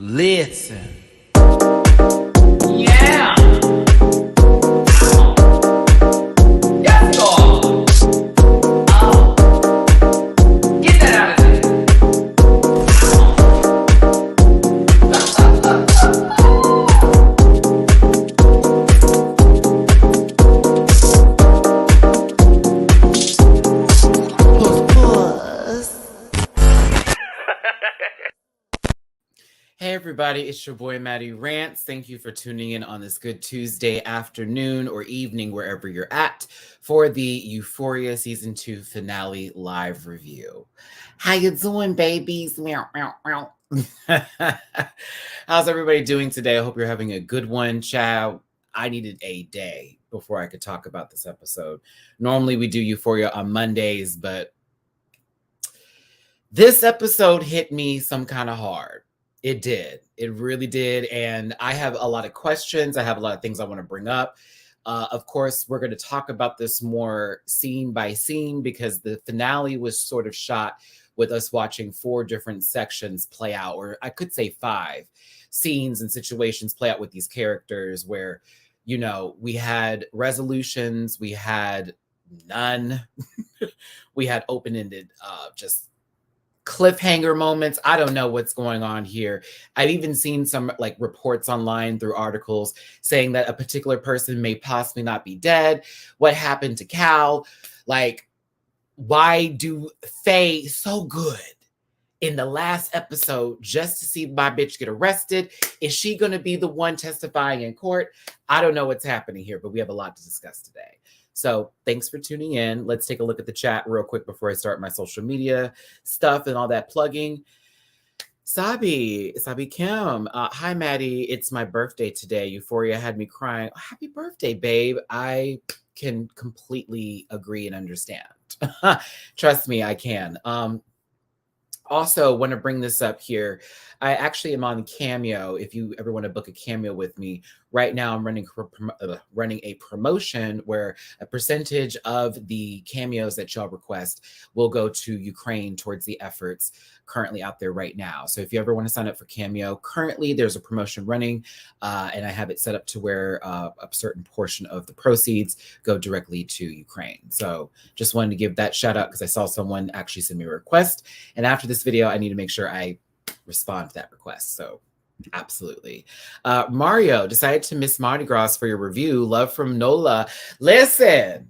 Listen. Yeah. Yes, God. Get that out of there. Hey everybody, it's your boy Matty Rants. Thank you for tuning in on this good Tuesday afternoon or evening, wherever you're at, for the Euphoria Season 2 finale live review. How you doing, babies? Meow, meow, meow. How's everybody doing today? I hope you're having a good one, child. I needed a day before I could talk about this episode. Normally we do Euphoria on Mondays, but this episode hit me some kind of hard. It did. It really did. And I have a lot of questions. I have a lot of things I want to bring up. Of course, we're going to talk about this more scene by scene because the finale was sort of shot with us watching 4 different sections play out, or I could say 5 scenes and situations play out with these characters where, you know, we had resolutions, we had none, we had open-ended just cliffhanger moments. I don't know what's going on here. I've even seen some like reports online through articles saying that a particular person may possibly not be dead. What happened to Cal? Like, why do Faye so good in the last episode just to see my bitch get arrested? Is she going to be the one testifying in court? I don't know what's happening here, but we have a lot to discuss today. So thanks for tuning in. Let's take a look at the chat real quick before I start my social media stuff and all that plugging. Sabi Kim. Hi, Maddie. It's my birthday today. Euphoria had me crying. Oh, happy birthday, babe. I can completely agree and understand. Trust me, I can. Also, want to bring this up here. I actually am on Cameo. If you ever want to book a Cameo with me, right now I'm running a promotion where a percentage of the cameos that y'all request will go to Ukraine towards the efforts currently out there right now. So if you ever want to sign up for Cameo, currently there's a promotion running, and I have it set up to where a certain portion of the proceeds go directly to Ukraine. So just wanted to give that shout out because I saw someone actually send me a request, and after this video, I need to make sure I respond to that request. So absolutely. Mario decided to miss Mardi Gras for your review. Love from Nola. Listen,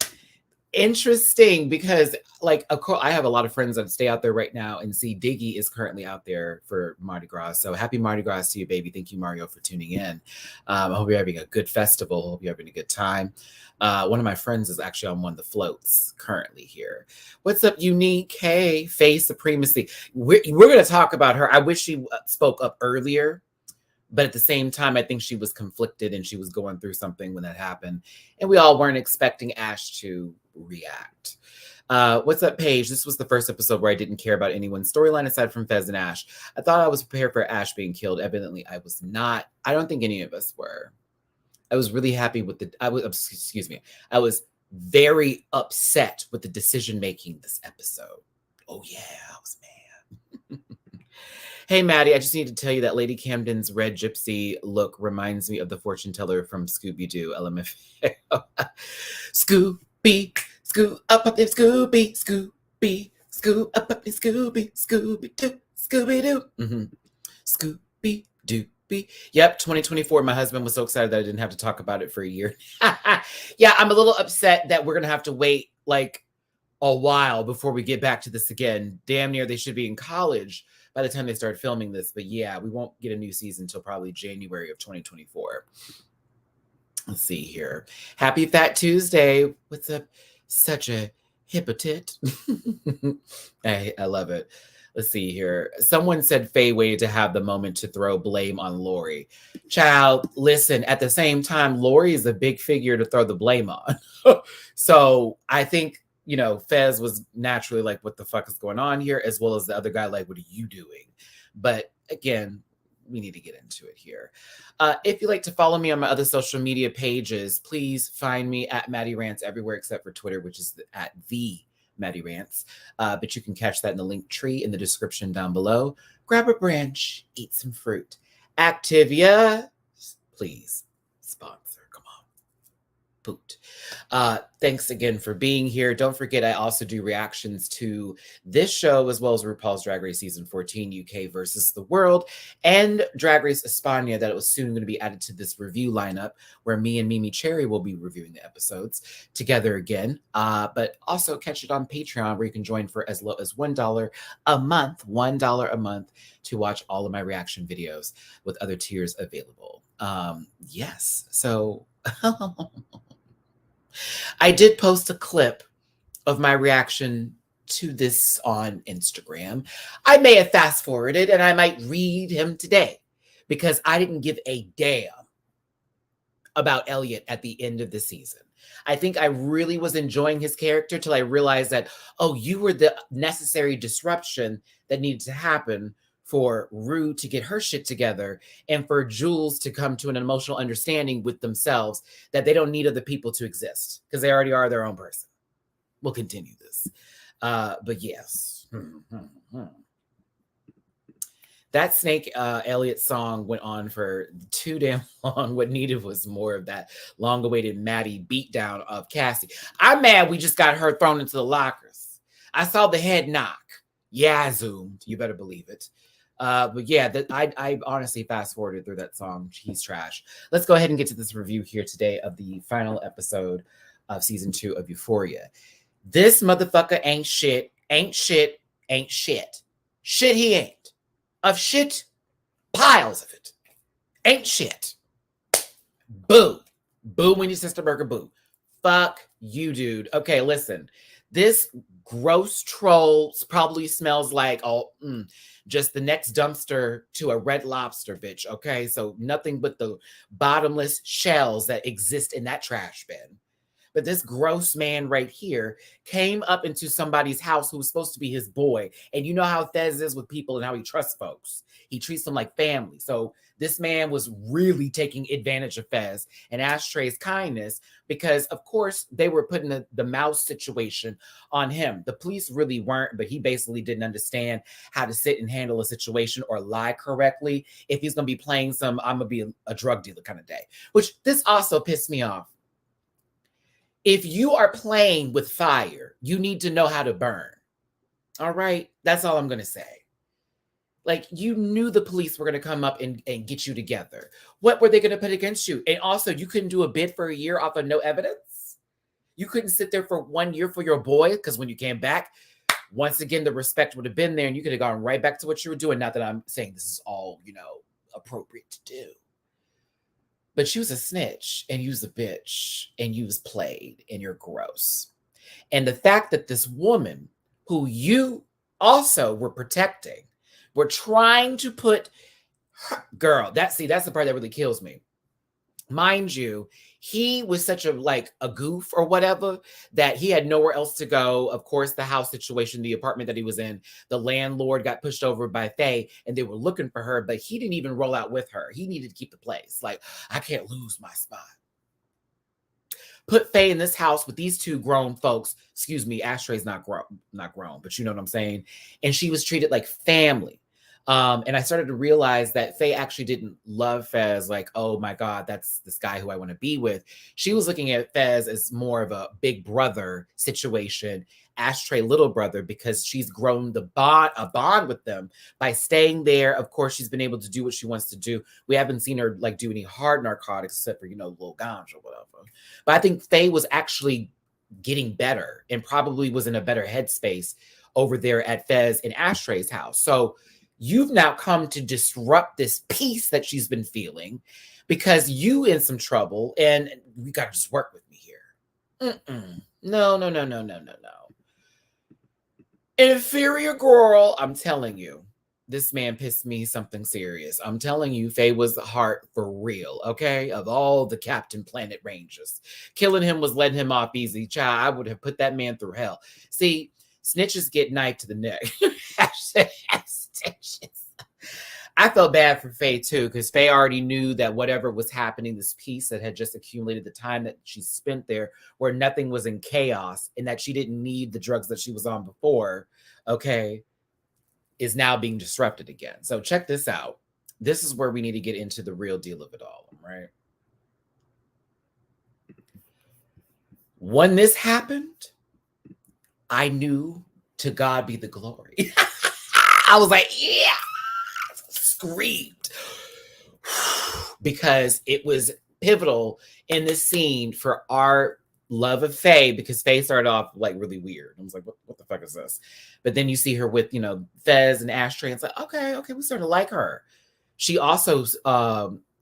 interesting because like I have a lot of friends that stay out there right now, and see Diggy is currently out there for Mardi Gras. So happy Mardi Gras to you, baby. Thank you, Mario, for tuning in. I hope you're having a good festival. Hope you're having a good time. One of my friends is actually on one of the floats currently here. What's up, Unique? Hey, Faye Supremacy. We're going to talk about her. I wish she spoke up earlier, but at the same time, I think she was conflicted and she was going through something when that happened. And we all weren't expecting Ash to react. What's up, Paige? This was the first episode where I didn't care about anyone's storyline aside from Fez and Ash. I thought I was prepared for Ash being killed. Evidently, I was not. I don't think any of us were. I was really happy with I was very upset with the decision making this episode. Oh yeah, I was mad. Hey, Maddie, I just need to tell you that Lady Camden's red gypsy look reminds me of the fortune teller from Scooby-Doo, LMFAO. Scooby, Scoo up there, Scooby, Scooby, Scoo up there, Scooby, Scooby-Doo, Scooby-Doo. Scooby-Doo. Yep, 2024. My husband was so excited that I didn't have to talk about it for a year. Yeah, I'm a little upset that we're going to have to wait like a while before we get back to this again. Damn near they should be in college by the time they start filming this. But yeah, we won't get a new season until probably January of 2024. Let's see here. Happy Fat Tuesday. What's up? Such a hypocrite. I love it. Let's see here. Someone said Faye waited to have the moment to throw blame on Lori. Child, listen, at the same time, Lori is a big figure to throw the blame on. So I think, you know, Fez was naturally like, what the fuck is going on here? As well as the other guy, like, what are you doing? But again, we need to get into it here. If you'd like to follow me on my other social media pages, please find me at MattyRants everywhere except for Twitter, which is at the Matty Rants. But you can catch that in the link tree in the description down below. Grab a branch, eat some fruit. Activia, please sponsor. Come on. Poot. Thanks again for being here. Don't forget, I also do reactions to this show as well as RuPaul's Drag Race Season 14 UK versus the World and Drag Race España that was soon going to be added to this review lineup where me and Mimi Cherry will be reviewing the episodes together again. But also catch it on Patreon where you can join for as low as $1 a month, $1 a month to watch all of my reaction videos with other tiers available. Yes, so I did post a clip of my reaction to this on Instagram. I may have fast forwarded and I might read him today because I didn't give a damn about Elliot at the end of the season. I think I really was enjoying his character till I realized that, oh, you were the necessary disruption that needed to happen for Rue to get her shit together and for Jules to come to an emotional understanding with themselves that they don't need other people to exist because they already are their own person. We'll continue this. But yes. That Snake Elliott song went on for too damn long. What needed was more of that long-awaited Maddie beatdown of Cassie. I'm mad we just got her thrown into the lockers. I saw the head knock. Yeah, I zoomed. You better believe it. But yeah, I honestly fast forwarded through that song. He's trash. Let's go ahead and get to this review here today of the final episode of season 2 of Euphoria. This motherfucker ain't shit, ain't shit, ain't shit. Shit he ain't. Of shit, piles of it. Ain't shit. Boo. Boo when your sister burger boo. Fuck you, dude. Okay, listen. This gross troll probably smells like just the next dumpster to a Red Lobster, bitch. Okay, so nothing but the bottomless shells that exist in that trash bin. But this gross man right here came up into somebody's house who was supposed to be his boy. And you know how Fez is with people and how he trusts folks. He treats them like family. So this man was really taking advantage of Fez and Ashtray's kindness because, of course, they were putting the mouse situation on him. The police really weren't, but he basically didn't understand how to sit and handle a situation or lie correctly if he's going to be playing some I'm going to be a drug dealer kind of day, which this also pissed me off. If you are playing with fire, you need to know how to burn. All right? That's all I'm going to say. Like, you knew the police were going to come up and get you together. What were they going to put against you? And also, you couldn't do a bid for a year off of no evidence? You couldn't sit there for 1 year for your boy? Because when you came back, once again, the respect would have been there and you could have gone right back to what you were doing. Not that I'm saying this is all, appropriate to do. But you was a snitch and you was a bitch and you was played and you're gross. And the fact that this woman who you also were protecting, were trying to put her, girl, that's the part that really kills me. Mind you, he was such a goof or whatever that he had nowhere else to go. Of course, the house situation, the apartment that he was in, the landlord got pushed over by Faye and they were looking for her, but he didn't even roll out with her. He needed to keep the place. Like, I can't lose my spot. Put Faye in this house with these two grown folks. Excuse me, Ashtray's not grown, but you know what I'm saying? And she was treated like family. And I started to realize that Faye actually didn't love Fez like, oh my God, that's this guy who I want to be with. She was looking at Fez as more of a big brother situation, Ashtray little brother, because she's grown a bond with them by staying there. Of course, she's been able to do what she wants to do. We haven't seen her do any hard narcotics except for, little ganja or whatever. But I think Faye was actually getting better and probably was in a better headspace over there at Fez and Ashtray's house. So you've now come to disrupt this peace that she's been feeling because you in some trouble and you got to just work with me here. No. Inferior girl, I'm telling you, this man pissed me something serious. I'm telling you, Faye was the heart for real, okay? Of all the Captain Planet Rangers. Killing him was letting him off easy. Child, I would have put that man through hell. See, snitches get knifed to the neck. I felt bad for Faye too, because Faye already knew that whatever was happening, this peace that had just accumulated, the time that she spent there where nothing was in chaos and that she didn't need the drugs that she was on before, okay, is now being disrupted again. So check this out. this is where we need to get into the real deal of it all, right? When this happened, I knew, to God be the glory. I was like, yeah, screamed. Because it was pivotal in this scene for our love of Faye, because Faye started off like really weird. I was like, what the fuck is this? But then you see her with, Fez and Ashtray, and it's like, okay, we sort of like her. She also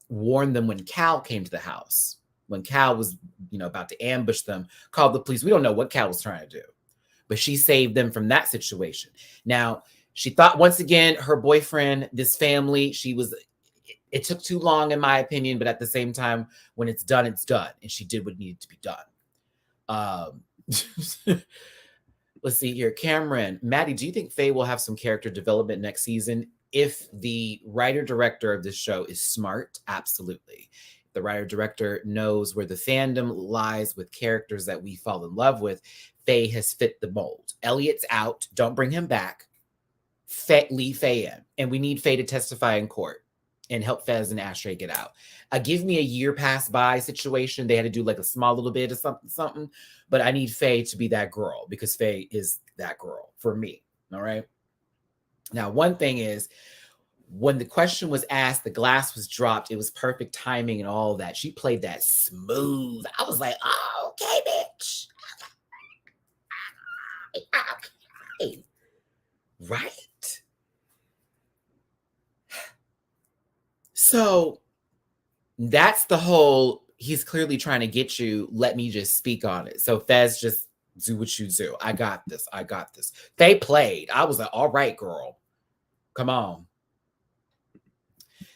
warned them when Cal came to the house. When Cal was, about to ambush them, called the police. We don't know what Cal was trying to do, but she saved them from that situation. Now, she thought, once again, her boyfriend, this family, it took too long, in my opinion, but at the same time, when it's done, it's done. And she did what needed to be done. Let's see here. Cameron, Maddie, do you think Faye will have some character development next season? If the writer-director of this show is smart, absolutely. The writer-director knows where the fandom lies with characters that we fall in love with. Faye has fit the mold. Elliot's out. Don't bring him back. Leave Faye in. And we need Faye to testify in court and help Fez and Ashtray get out. Give me a year pass by situation. They had to do like a small little bit of something. But I need Faye to be that girl, because Faye is that girl for me. All right. Now, one thing is, when the question was asked, the glass was dropped. It was perfect timing and all of that. She played that smooth. I was like, oh, okay, bitch. Okay. Right? So that's the whole, he's clearly trying to get you. Let me just speak on it. So Fez, just do what you do. I got this. They played. I was like, all right, girl. Come on.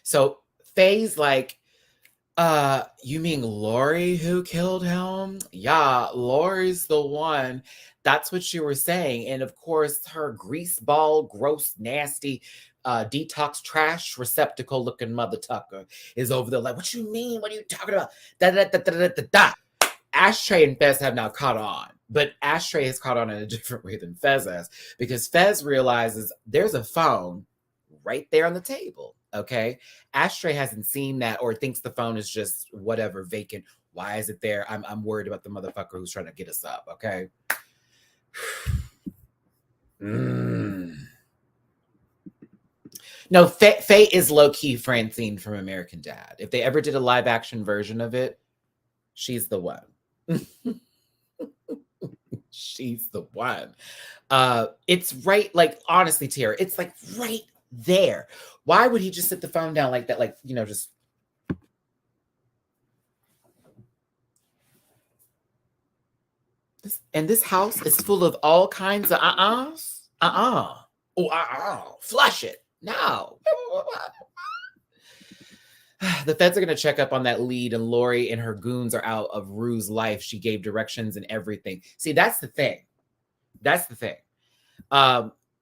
So Faye's like, you mean Lori who killed him? Yeah, Lori's the one. That's what you were saying. And of course, her greaseball, gross, nasty, detox trash receptacle looking mother tucker is over there like, what you mean? What are you talking about? Da. Ashtray and Fez have now caught on, but Ashtray has caught on in a different way than Fez has, because Fez realizes there's a phone right there on the table. Okay. Ashtray hasn't seen that, or thinks the phone is just whatever, vacant. Why is it there? I'm worried about the motherfucker who's trying to get us up. Okay. No, Faye is low-key Francine from American Dad. If they ever did a live action version of it, she's the one. She's the one. It's right, like, honestly, Tara, it's like right there. Why would he just sit the phone down like that? Like, just. This house is full of all kinds of uh-uhs. Flush it. No. The feds are going to check up on that lead, and Lori and her goons are out of Rue's life. She gave directions and everything. See, that's the thing.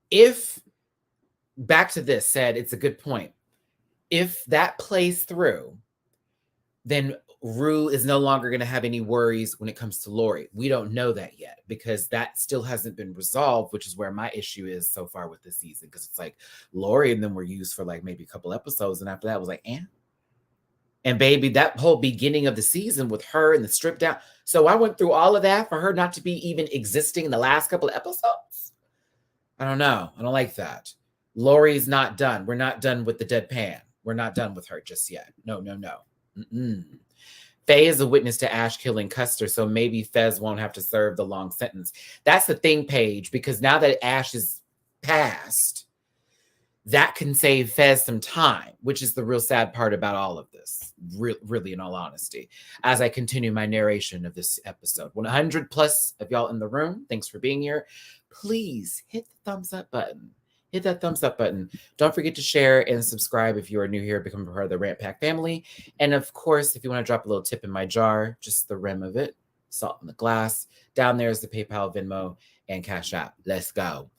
If, back to this, said it's a good point. If that plays through, then Rue is no longer going to have any worries when it comes to Lori. We don't know that yet, because that still hasn't been resolved, which is where my issue is so far with this season. Because it's like Lori and them were used for like maybe a couple episodes, and after that it was like, and baby, that whole beginning of the season with her and the strip down. So I went through all of that for her not to be even existing in the last couple of episodes. I don't know. I don't like that. Lori's not done. We're not done with the deadpan. We're not done with her just yet. No. Faye is a witness to Ash killing Custer, so maybe Fez won't have to serve the long sentence. That's the thing, Paige, because now that Ash is passed, that can save Fez some time, which is the real sad part about all of this, really, in all honesty, as I continue my narration of this episode. 100 plus of y'all in the room, thanks for being here. Please hit the thumbs up button. Hit that thumbs up button. Don't forget to share and subscribe if you are new here, become a part of the Rant Pack family. And of course, if you want to drop a little tip in my jar, just the rim of it, salt in the glass. Down there is the PayPal, Venmo, and Cash App. Let's go.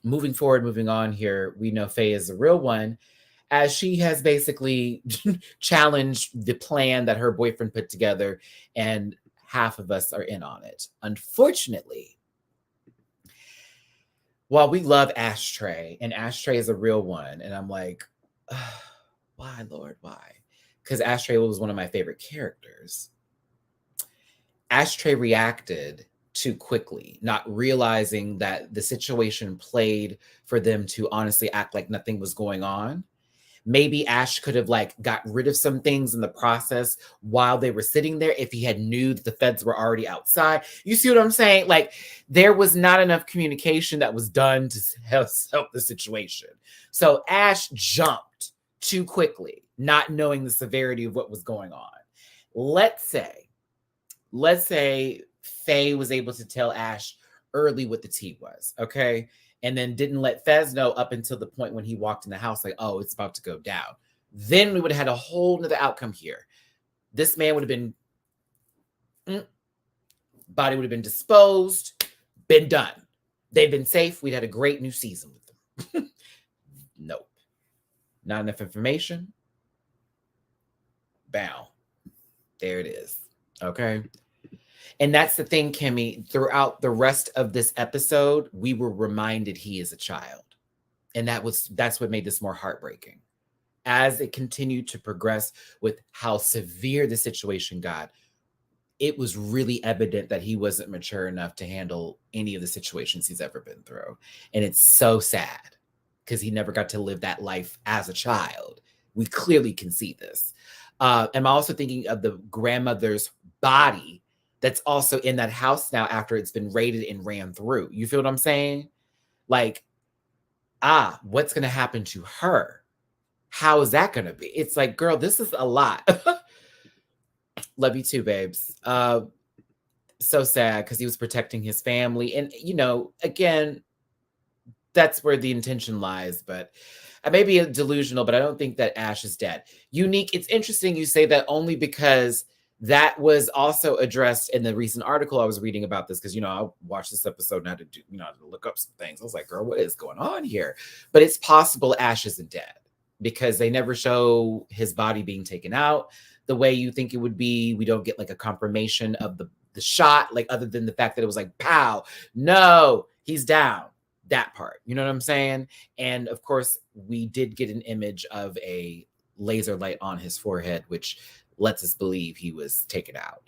Moving on here, we know Faye is the real one, as she has basically challenged the plan that her boyfriend put together, and half of us are in on it. Unfortunately, while we love Ashtray, and Ashtray is a real one, and I'm like, Why, Lord, why? Because Ashtray was one of my favorite characters. Ashtray reacted too quickly, not realizing that the situation played for them to honestly act like nothing was going on. Maybe Ash could have like got rid of some things in the process while they were sitting there if he had knew that the feds were already outside. You see what I'm saying? Like there was not enough communication that was done to help the situation. So Ash jumped too quickly, not knowing the severity of what was going on. Let's say Faye was able to tell Ash early what the tea was, okay? And then didn't let Fez know up until the point when he walked in the house, like, oh, it's about to go down. Then we would have had a whole nother outcome here. This man would have been, body would have been disposed, been done. They'd been safe. We'd had a great new season with them. Nope. Not enough information. Bow. There it is. Okay. And that's the thing, Kimmy, throughout the rest of this episode, we were reminded he is a child. And that's what made this more heartbreaking. As it continued to progress with how severe the situation got, it was really evident that he wasn't mature enough to handle any of the situations he's ever been through. And it's so sad because he never got to live that life as a child. We clearly can see this. I'm also thinking of the grandmother's body that's also in that house now after it's been raided and ran through. You feel what I'm saying? Like, what's going to happen to her? How is that going to be? It's like, girl, this is a lot. Love you too, babes. So sad because he was protecting his family. And, again, that's where the intention lies. But I may be delusional, but I don't think that Ash is dead. Unique, it's interesting you say that only because that was also addressed in the recent article I was reading about this because, I watched this episode and had to to look up some things. I was like, girl, what is going on here? But it's possible Ash isn't dead because they never show his body being taken out the way you think it would be. We don't get like a confirmation of the shot, like other than the fact that it was like, pow, no, he's down. That part, you know what I'm saying? And of course, we did get an image of a laser light on his forehead, which lets us believe he was taken out.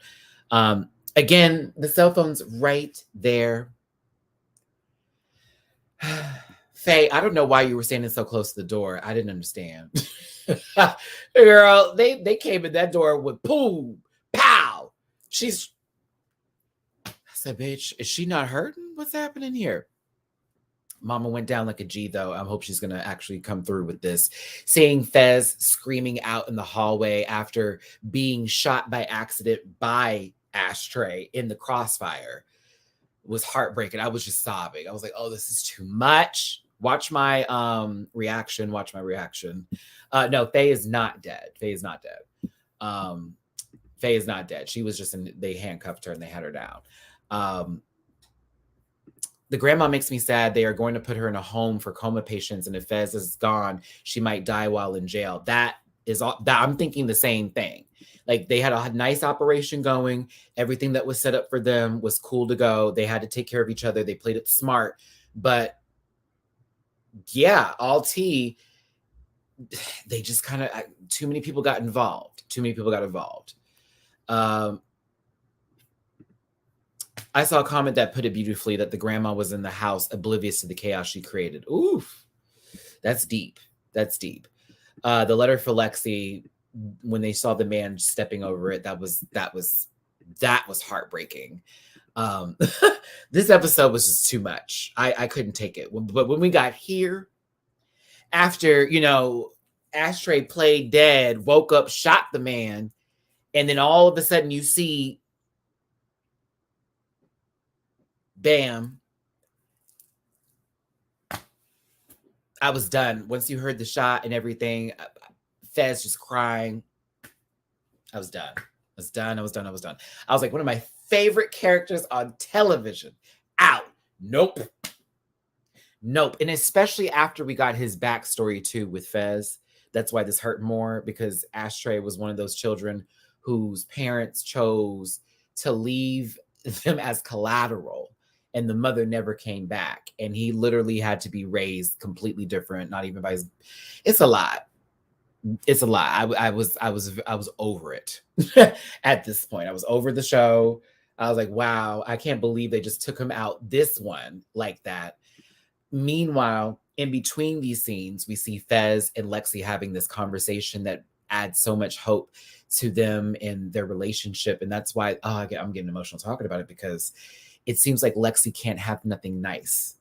Again, the cell phone's right there. Faye, I don't know why you were standing so close to the door. I didn't understand. Girl, they came in that door with boom, pow. I said, bitch, is she not hurting? What's happening here? Mama went down like a G, though. I hope she's going to actually come through with this. Seeing Fez screaming out in the hallway after being shot by accident by Ashtray in the crossfire was heartbreaking. I was just sobbing. I was like, oh, this is too much. Watch my reaction. Watch my reaction. No, Faye is not dead. Faye is not dead. Faye is not dead. She was just they handcuffed her and they had her down. The grandma makes me sad. They are going to put her in a home for coma patients. And if Fez is gone, she might die while in jail. That is all that I'm thinking the same thing. Like they had a nice operation going. Everything that was set up for them was cool to go. They had to take care of each other. They played it smart. But yeah, all tea, they just kind of, too many people got involved. I saw a comment that put it beautifully that the grandma was in the house oblivious to the chaos she created. Oof, that's deep. The letter for Lexi, when they saw the man stepping over it, that was heartbreaking. This episode was just too much. I couldn't take it. But when we got here, after, Ashtray played dead, woke up, shot the man, and then all of a sudden you see bam. I was done. Once you heard the shot and everything, Fez just crying. I was done. I was like, one of my favorite characters on television. Out. Nope. And especially after we got his backstory too with Fez. That's why this hurt more, because Ashtray was one of those children whose parents chose to leave them as collateral. And the mother never came back. And he literally had to be raised completely different, not even by his... It's a lot. It's a lot. I was over it at this point. I was over the show. I was like, wow, I can't believe they just took him out this one like that. Meanwhile, in between these scenes, we see Fez and Lexi having this conversation that adds so much hope to them and their relationship. And that's why I'm getting emotional talking about it, because it seems like Lexi can't have nothing nice.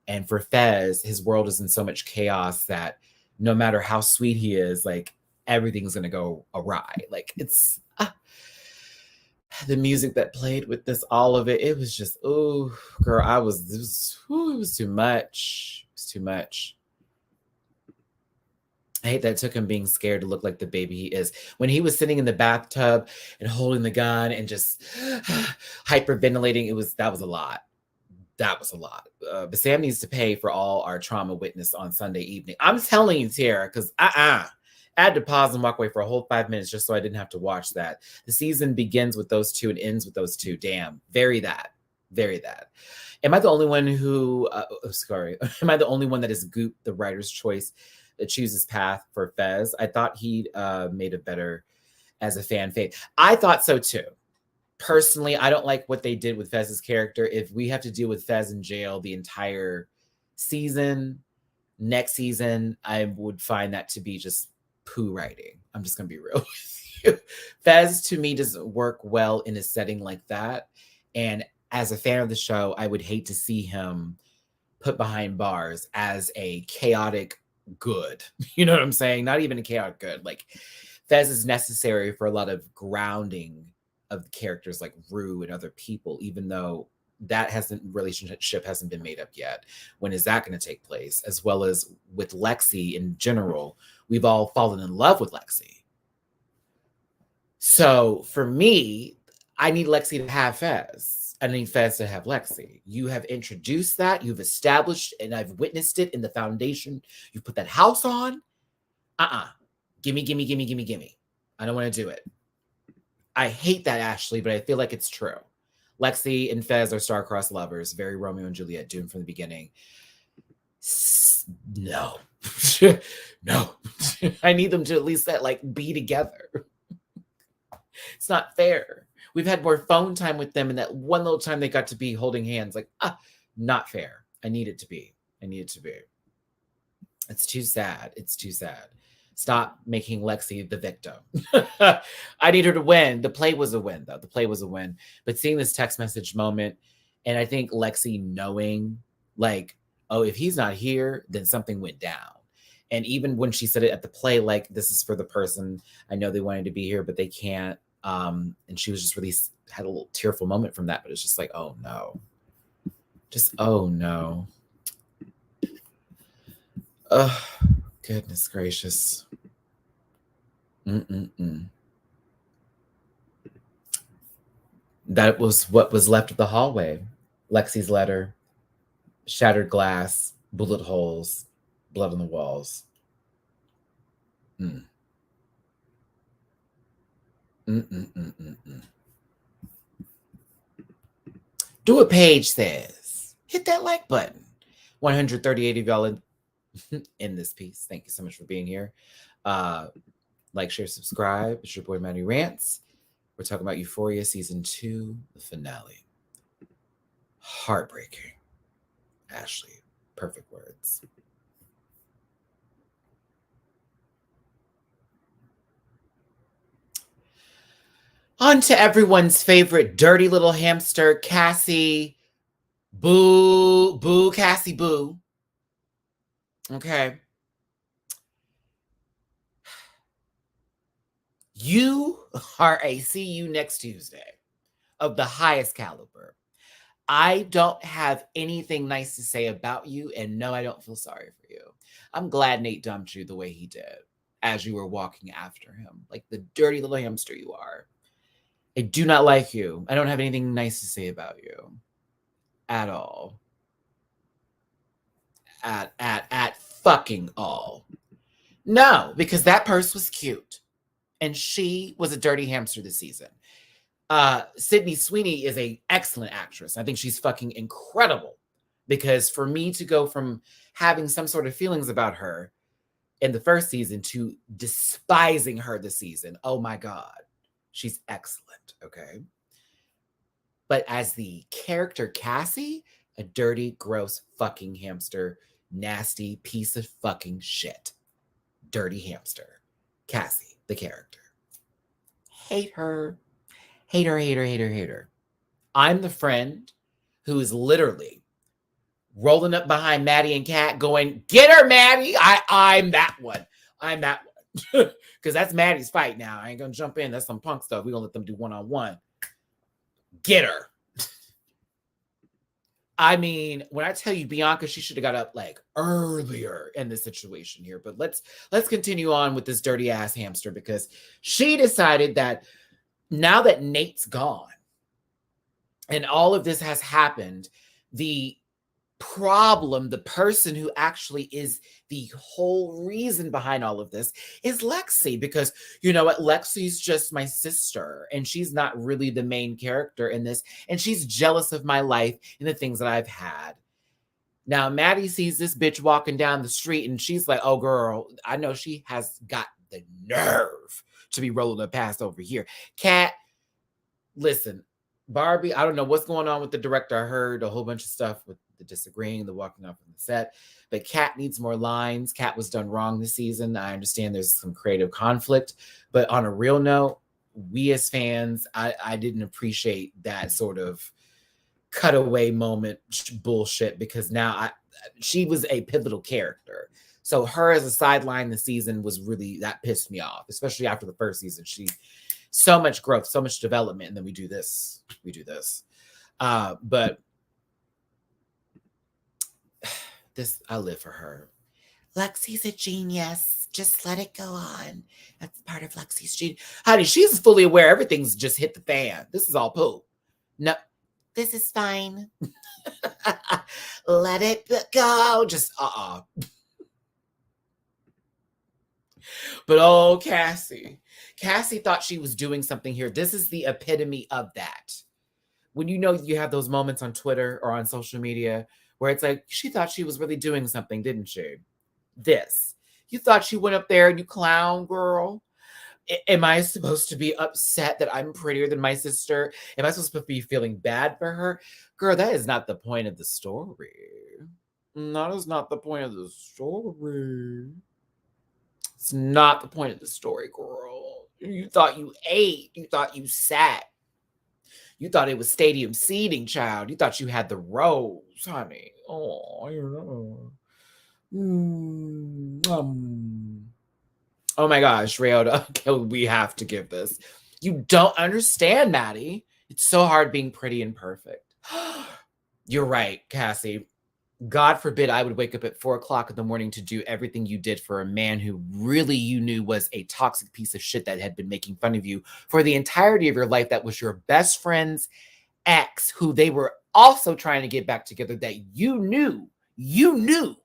And for Fez, his world is in so much chaos that no matter how sweet he is, like everything's going to go awry. Like it's the music that played with this, all of it, it was just, oh, girl, it was too much. It was too much. I hate that it took him being scared to look like the baby he is. When he was sitting in the bathtub and holding the gun and just hyperventilating, that was a lot. That was a lot. But Sam needs to pay for all our trauma witness on Sunday evening. I'm telling you, Tara, because I had to pause and walk away for a whole 5 minutes just so I didn't have to watch that. The season begins with those two and ends with those two. Damn, very that. Am I the only one who, am I the only one that has gooped the writer's choice that chooses path for Fez? I thought he made it better as a fan fave. I thought so too. Personally, I don't like what they did with Fez's character. If we have to deal with Fez in jail the entire season, next season, I would find that to be just poo writing. I'm just going to be real with you. Fez, to me, doesn't work well in a setting like that. And as a fan of the show, I would hate to see him put behind bars as a chaotic good. You know what I'm saying? Not even a chaotic good. Like, Fez is necessary for a lot of grounding of the characters like Rue and other people, even though that relationship hasn't been made up yet. When is that going to take place? As well as with Lexi in general, we've all fallen in love with Lexi. So for me, I need Lexi to have Fez. I need Fez to have Lexi. You have introduced that, you've established, and I've witnessed it in the foundation. You put that house on. Gimme. I don't want to do it. I hate that, Ashley, but I feel like it's true. Lexi and Fez are star-crossed lovers, very Romeo and Juliet, doomed from the beginning. No. No. I need them to at least be together. It's not fair. We've had more phone time with them, and that one little time they got to be holding hands. Not fair. I need it to be. It's too sad. Stop making Lexi the victim. I need her to win. The play was a win, though. But seeing this text message moment, and I think Lexi knowing, if he's not here, then something went down. And even when she said it at the play, this is for the person, I know they wanted to be here, but they can't. And she was just really had a little tearful moment from that. But it's just oh no. Oh no. Oh, goodness gracious. That was what was left of the hallway. Lexi's letter, shattered glass, bullet holes, blood on the walls. Do what Paige says. Hit that like button. 138 of y'all in this piece. Thank you so much for being here. Like, share, subscribe. It's your boy Maddie Rants. We're talking about Euphoria season 2, the finale. Heartbreaking. Ashley, perfect words. On to everyone's favorite dirty little hamster, Cassie. Boo, Cassie, boo. Okay. You are a see you next Tuesday of the highest caliber. I don't have anything nice to say about you, and no, I don't feel sorry for you. I'm glad Nate dumped you the way he did as you were walking after him, like the dirty little hamster you are. I do not like you. I don't have anything nice to say about you at all. At fucking all. No, because that purse was cute. And she was a dirty hamster this season. Sydney Sweeney is an excellent actress. I think she's fucking incredible. Because for me to go from having some sort of feelings about her in the first season to despising her this season. Oh my God. She's excellent. Okay. But as the character Cassie, a dirty, gross fucking hamster, nasty piece of fucking shit. Dirty hamster. Cassie, the character. Hate her. Hate her, hate her, hate her, hate her. I'm the friend who is literally rolling up behind Maddie and Kat going, get her, Maddie. I'm that one. I'm that one. Because that's Maddie's fight now. I ain't going to jump in. That's some punk stuff. We're going to let them do one-on-one. Get her. I mean, when I tell you Bianca, she should have got up like earlier in this situation here. But let's continue on with this dirty ass hamster, because she decided that now that Nate's gone and all of this has happened, the problem, the person who actually is the whole reason behind all of this is Lexi, because you know what, Lexi's just my sister and she's not really the main character in this, and she's jealous of my life and the things that I've had. Now Maddie sees this bitch walking down the street and she's like, oh girl, I know she has got the nerve to be rolling her past over here. Kat, listen, Barbie, I don't know what's going on with the director. I heard a whole bunch of stuff with the disagreeing, the walking off from the set, but Kat needs more lines. Kat was done wrong this season. I understand there's some creative conflict, but on a real note, we as fans, I didn't appreciate that sort of cutaway moment bullshit, because now she was a pivotal character. So her as a sideline this season was really, that pissed me off, especially after the first season. She so much growth, so much development, and then we do this. But this, I live for her. Lexi's a genius. Just let it go on. That's part of Lexi's genius. Honey, she's fully aware everything's just hit the fan. This is all poo. No, this is fine. Let it go. Just But oh, Cassie thought she was doing something here. This is the epitome of that. When you know you have those moments on Twitter or on social media where it's like, she thought she was really doing something, didn't she? This. You thought she went up there and you clown girl. Am I supposed to be upset that I'm prettier than my sister? Am I supposed to be feeling bad for her? Girl, that is not the point of the story. That is not the point of the story. It's not the point of the story, girl. You thought you ate. You thought you sat. You thought it was stadium seating, child. You thought you had the rows, honey. Oh, you know. Oh my gosh, Ryota, we have to give this. You don't understand, Maddie. It's so hard being pretty and perfect. You're right, Cassie. God forbid I would wake up at 4:00 in the morning to do everything you did for a man who really you knew was a toxic piece of shit that had been making fun of you for the entirety of your life. That was your best friend's ex, who they were also trying to get back together, that you knew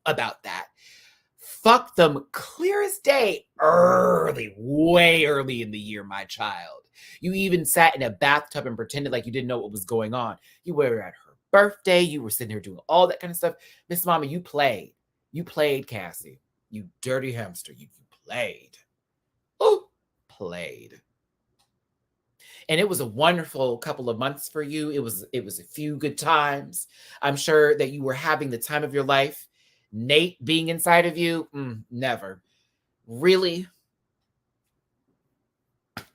about that. Fuck them clear as day, early, way early in the year, my child. You even sat in a bathtub and pretended like you didn't know what was going on. You were at her birthday. You were sitting here doing all that kind of stuff. Miss Mama, you played. You played, Cassie. You dirty hamster. You played. Oh, played. And it was a wonderful couple of months for you. It was a few good times. I'm sure that you were having the time of your life. Nate being inside of you, never. Really?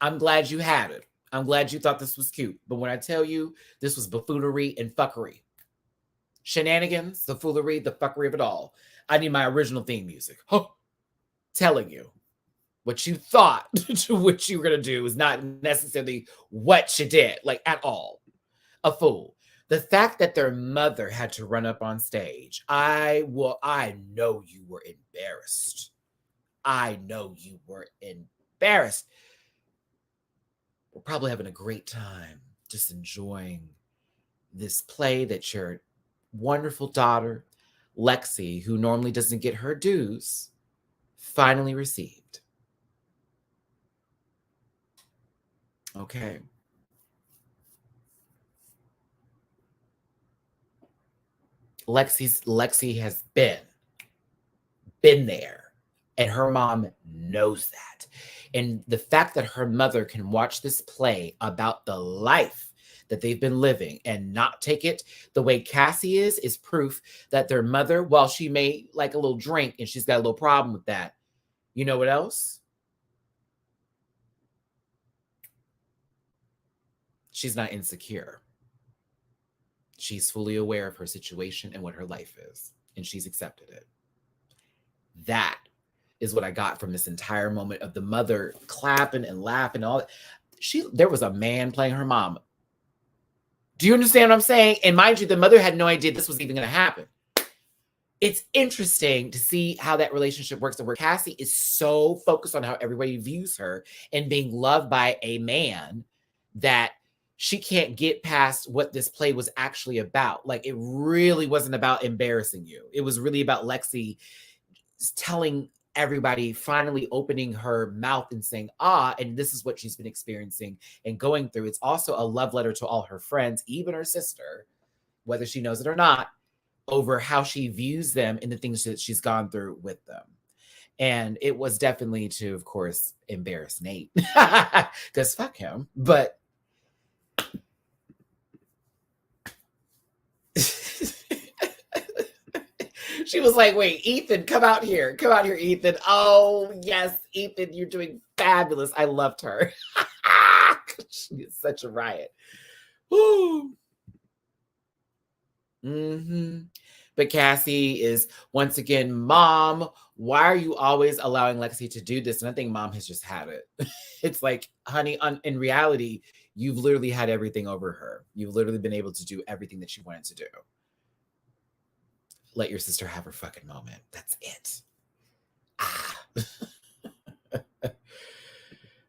I'm glad you had it. I'm glad you thought this was cute. But when I tell you this was buffoonery and fuckery, shenanigans, the foolery, the fuckery of it all, I need my original theme music. Telling you what you thought what you were going to do is not necessarily what you did, like at all. A fool. The fact that their mother had to run up on stage, I know you were embarrassed. I know you were embarrassed. We're probably having a great time just enjoying this play that your wonderful daughter, Lexi, who normally doesn't get her dues, finally received. Okay. Lexi has been there And her mom knows that. And the fact that her mother can watch this play about the life that they've been living and not take it the way Cassie is proof that their mother, while she may like a little drink and she's got a little problem with that, you know what else? She's not insecure. She's fully aware of her situation and what her life is, and she's accepted it. That is what I got from this entire moment of the mother clapping and laughing and all that. There was a man playing her mom. Do you understand what I'm saying? And mind you, the mother had no idea this was even going to happen. It's interesting to see how that relationship works, and where Cassie is so focused on how everybody views her and being loved by a man that she can't get past what this play was actually about. Like, it really wasn't about embarrassing you. It was really about Lexi telling everybody, finally opening her mouth and saying, and this is what she's been experiencing and going through. It's also a love letter to all her friends, even her sister, whether she knows it or not, over how she views them and the things that she's gone through with them. And it was definitely to, of course, embarrass Nate, because fuck him. But she was like, wait, Ethan, come out here. Come out here, Ethan. Oh, yes, Ethan, you're doing fabulous. I loved her. She is such a riot. Woo. But Cassie is, once again, Mom, why are you always allowing Lexi to do this? And I think Mom has just had it. It's like, honey, in reality, you've literally had everything over her. You've literally been able to do everything that she wanted to do. Let your sister have her fucking moment. That's it.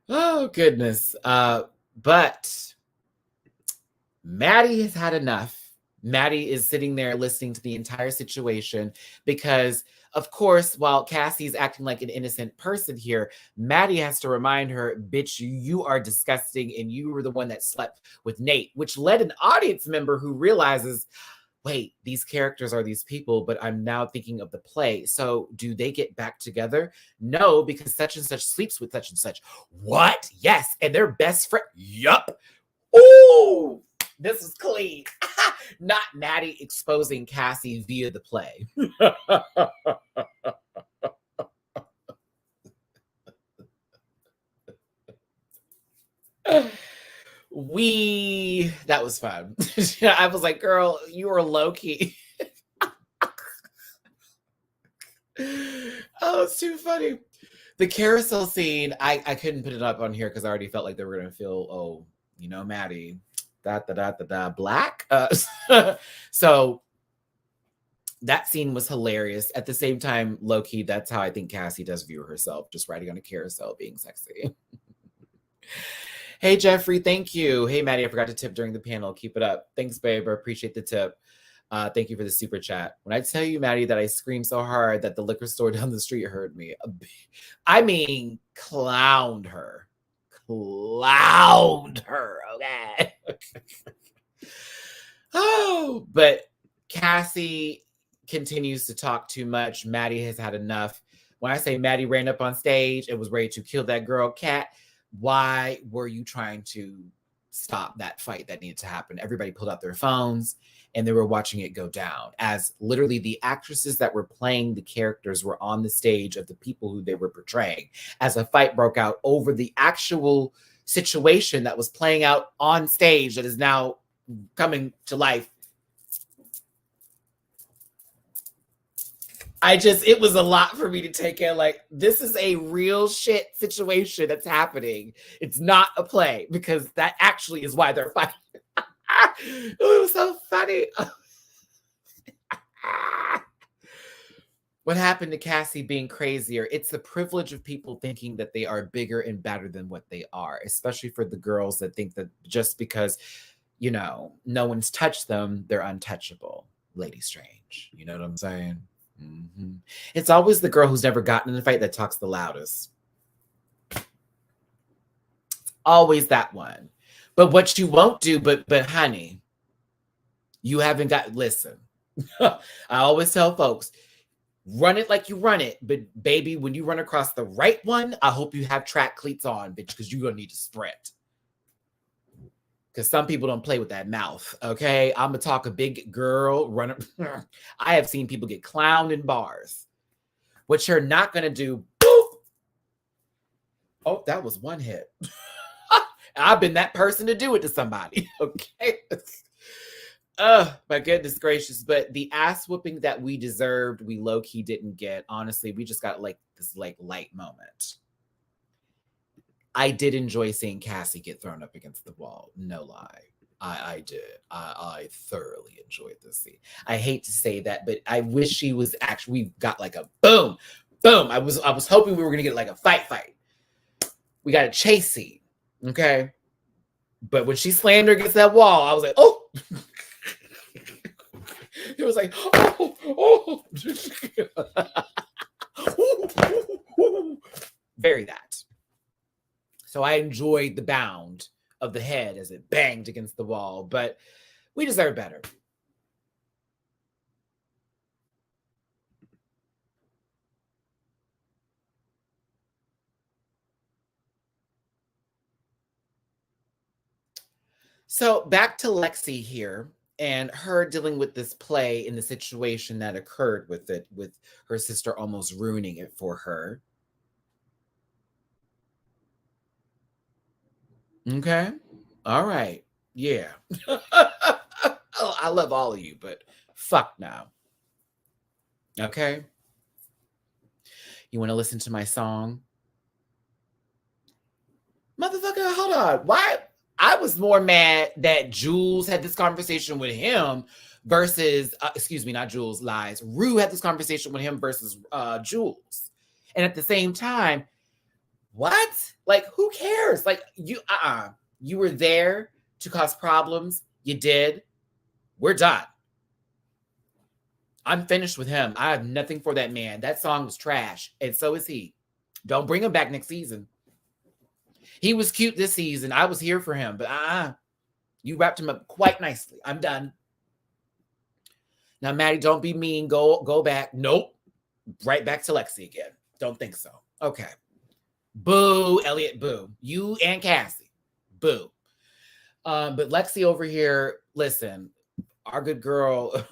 Oh, goodness. But Maddie has had enough. Maddie is sitting there listening to the entire situation because, of course, while Cassie's acting like an innocent person here, Maddie has to remind her, bitch, you are disgusting and you were the one that slept with Nate, which led an audience member who realizes, wait, these characters are these people, but I'm now thinking of the play. So do they get back together? No, because such and such sleeps with such and such. What? Yes. And they're best friend. Yup. Ooh, this is clean. Not Maddie exposing Cassie via the play. That was fun. I was like, girl, you were low key. Oh, it's too funny. The carousel scene, I couldn't put it up on here because I already felt like they were going to feel, Maddie, black. So that scene was hilarious. At the same time, low key, that's how I think Cassie does view herself, just riding on a carousel, being sexy. Hey, Jeffrey, thank you. Hey, Maddie, I forgot to tip during the panel. Keep it up. Thanks, babe. I appreciate the tip. Thank you for the super chat. When I tell you, Maddie, that I screamed so hard that the liquor store down the street heard me, I mean, clowned her. Okay. Oh, but Cassie continues to talk too much. Maddie has had enough. When I say Maddie ran up on stage and was ready to kill that girl, Kat, why were you trying to stop that fight that needed to happen? Everybody pulled out their phones and they were watching it go down, as literally the actresses that were playing the characters were on the stage of the people who they were portraying, as a fight broke out over the actual situation that was playing out on stage that is now coming to life. It was a lot for me to take in. Like, this is a real shit situation that's happening. It's not a play, because that actually is why they're fighting. It was so funny. What happened to Cassie being crazier? It's the privilege of people thinking that they are bigger and better than what they are, especially for the girls that think that just because, no one's touched them, they're untouchable. Lady Strange. You know what I'm saying? Mm-hmm. It's always the girl who's never gotten in a fight that talks the loudest. It's always that one. But what you won't do, but honey, you haven't got, listen, I always tell folks, Run it like you run it. But baby, when you run across the right one, I hope you have track cleats on, bitch, because you're going to need to sprint. Because some people don't play with that mouth, okay? I'm going to talk a big girl runner. I have seen people get clowned in bars. What you're not going to do, boop. Oh, that was one hit. I've been that person to do it to somebody, okay? Oh, my goodness gracious. But the ass whooping that we deserved, we low-key didn't get. Honestly, we just got like this like light moment. I did enjoy seeing Cassie get thrown up against the wall. No lie. I did. I thoroughly enjoyed this scene. I hate to say that, but I wish she was actually, we got like a boom, boom. I was hoping we were going to get like a fight. We got a chase scene. Okay. But when she slammed her against that wall, I was like, oh. It was like, oh. Very that. So I enjoyed the bound of the head as it banged against the wall, but we deserve better. So back to Lexi here and her dealing with this play in the situation that occurred with it, with her sister almost ruining it for her. Okay. All right. Yeah. I love all of you, but fuck now. Okay. You want to listen to my song? Motherfucker, hold on. Why? I was more mad that Jules had this conversation with him versus, excuse me, not Jules, lies. Rue had this conversation with him versus Jules. And at the same time, what? Like, who cares? Like, you were there to cause problems. You did. We're done. I'm finished with him. I have nothing for that man. That song was trash, and so is he. Don't bring him back next season. He was cute this season. I was here for him, but you wrapped him up quite nicely. I'm done. Now, Maddie, don't be mean. Go back. Nope. Right back to Lexi again. Don't think so. Okay. Boo, Elliot, boo. You and Cassie, boo. But Lexi over here, listen, our good girl,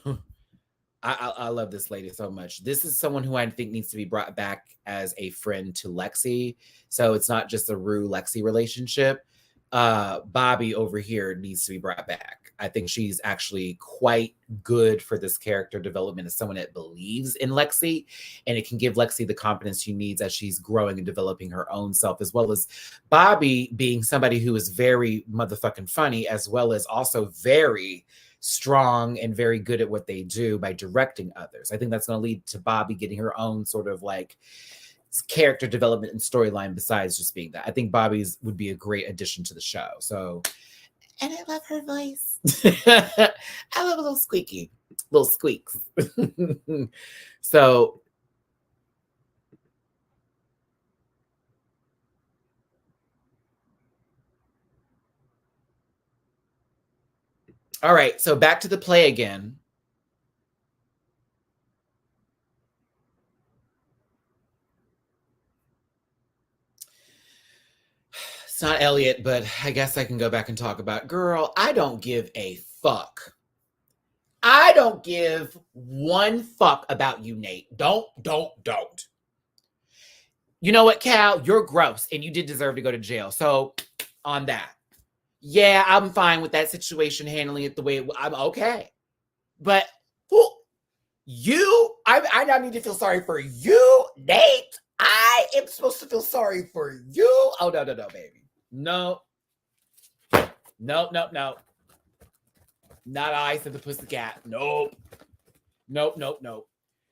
I love this lady so much. This is someone who I think needs to be brought back as a friend to Lexi. So it's not just a Rue-Lexi relationship. Bobby over here needs to be brought back. I think she's actually quite good for this character development as someone that believes in Lexi, and it can give Lexi the confidence she needs as she's growing and developing her own self, as well as Bobby being somebody who is very motherfucking funny, as well as also very strong and very good at what they do by directing others. I think that's going to lead to Bobby getting her own sort of like character development and storyline besides just being that. I think Bobby's would be a great addition to the show. So, and I love her voice. I love a little squeaky, little squeaks. So, all right. So back to the play again. It's not Elliot, but I guess I can go back and talk about, girl, I don't give a fuck. I don't give one fuck about you, Nate. Don't. You know what, Cal? You're gross, and you did deserve to go to jail. So, on that. Yeah, I'm fine with that situation, handling it the way I'm okay. But I now need to feel sorry for you, Nate. I am supposed to feel sorry for you. Oh, no, baby. No. Not I, said the pussycat. Nope.